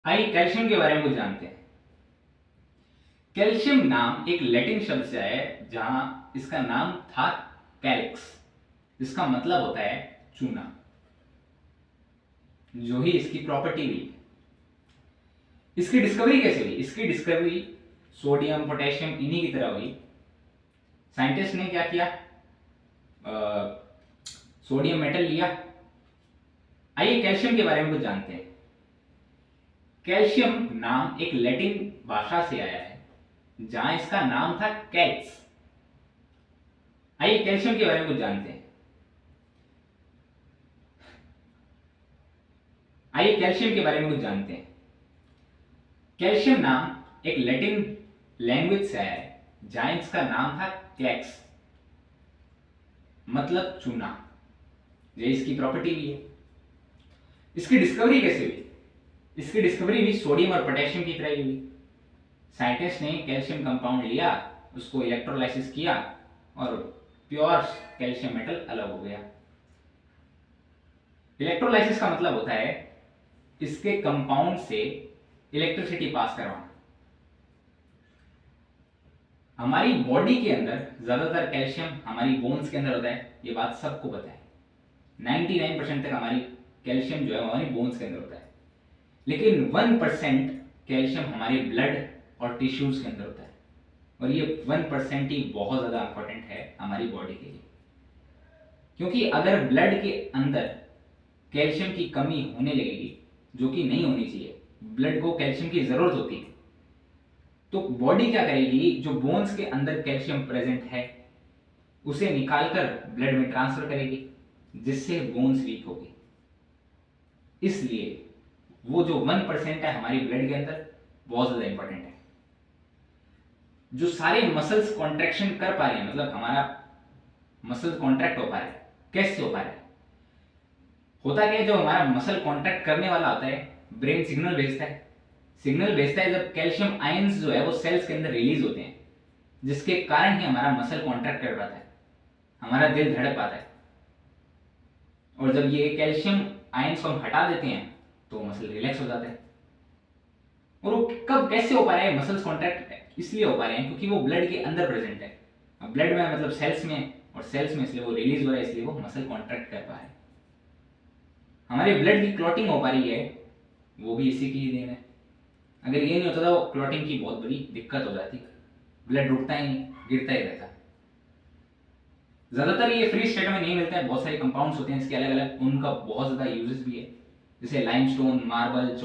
आइए कैल्शियम के बारे में कुछ जानते हैं। कैल्शियम नाम एक लैटिन शब्द से आया है जहां इसका नाम था कैल्क्स, जिसका मतलब होता है चूना। जो ही इसकी प्रॉपर्टी हुई, इसकी डिस्कवरी कैसे हुई? इसकी डिस्कवरी सोडियम पोटेशियम इन्हीं की तरह हुई। साइंटिस्ट ने क्या किया, सोडियम मेटल लिया। आइए कैल्शियम के बारे में कुछ जानते हैं। कैल्शियम नाम एक लैटिन भाषा से आया है जहां इसका नाम था कैल्क्स। आइए कैल्शियम के बारे में कुछ जानते हैं। आइए कैल्शियम के बारे में कुछ जानते हैं। कैल्शियम नाम एक लैटिन लैंग्वेज से आया है जहां इसका नाम था क्लैक्स, मतलब चूना। ये इसकी प्रॉपर्टी भी है। इसकी डिस्कवरी कैसे हुई? इसकी डिस्कवरी भी सोडियम और पोटेशियम की तरह ही हुई। साइंटिस्ट ने कैल्शियम कंपाउंड लिया, उसको इलेक्ट्रोलाइसिस किया और प्योर कैल्शियम मेटल अलग हो गया। इलेक्ट्रोलाइसिस का मतलब होता है इसके कंपाउंड से इलेक्ट्रिसिटी पास करवाना। हमारी बॉडी के अंदर ज्यादातर कैल्शियम हमारी बोन्स के अंदर होता है, ये बात सबको पता है। 99% तक हमारी कैल्शियम जो है हमारी बोन्स के अंदर होता है, लेकिन 1% कैल्शियम हमारे ब्लड और टिश्यूज के अंदर होता है। और ये 1% ही बहुत ज़्यादा इंपॉर्टेंट है हमारी बॉडी के लिए, क्योंकि अगर ब्लड के अंदर कैल्शियम की कमी होने लगेगी, जो कि नहीं होनी चाहिए, ब्लड को कैल्शियम की ज़रूरत होती है, तो बॉडी क्या करेगी, जो बोन्स के अंदर कैल्शियम प्रेजेंट है उसे निकालकर ब्लड में ट्रांसफर करेगी, जिससे बोन्स वीक होगी। इसलिए वो जो 1% है हमारी ब्लड के अंदर बहुत ज़्यादा इंपॉर्टेंट है। जो सारे मसल्स कॉन्ट्रैक्शन कर पा रहे हैं, मतलब हमारा मसल कॉन्ट्रैक्ट हो पा रहा है, कैसे हो पा रहा है? होता क्या है, जो हमारा मसल कॉन्ट्रैक्ट करने वाला होता है, ब्रेन सिग्नल भेजता है। सिग्नल भेजता है जब कैल्शियम आयंस जो है वो सेल्स के अंदर रिलीज होते हैं, जिसके कारण ही हमारा मसल कॉन्ट्रैक्ट कर पाता है, हमारा दिल धड़क पाता है। और जब ये कैल्शियम आयंस को हम हटा देते हैं तो मसल रिलैक्स हो जाता है। और वो कब कैसे हो पा रहा है मसल्स कॉन्ट्रैक्ट? इसलिए हो पा रहे हैं क्योंकि वो ब्लड के अंदर प्रेजेंट है। अब ब्लड में मतलब सेल्स में, और सेल्स में इसलिए वो रिलीज हो रहा है, इसलिए वो मसल कॉन्ट्रैक्ट कर पा रहे हैं। हमारे ब्लड की क्लॉटिंग हो पा रही है, वो भी इसी की ही देन है। अगर ये नहीं होता तो क्लॉटिंग की बहुत बड़ी दिक्कत हो जाती, ब्लड रुकता ही नहीं, गिरता ही रहता। ज्यादातर ये फ्री स्टेट में नहीं मिलता है, बहुत सारे कंपाउंड्स होते हैं इसके अलग अलग, उनका बहुत ज्यादा यूजेस भी है, जैसे लाइमस्टोन, मार्बल,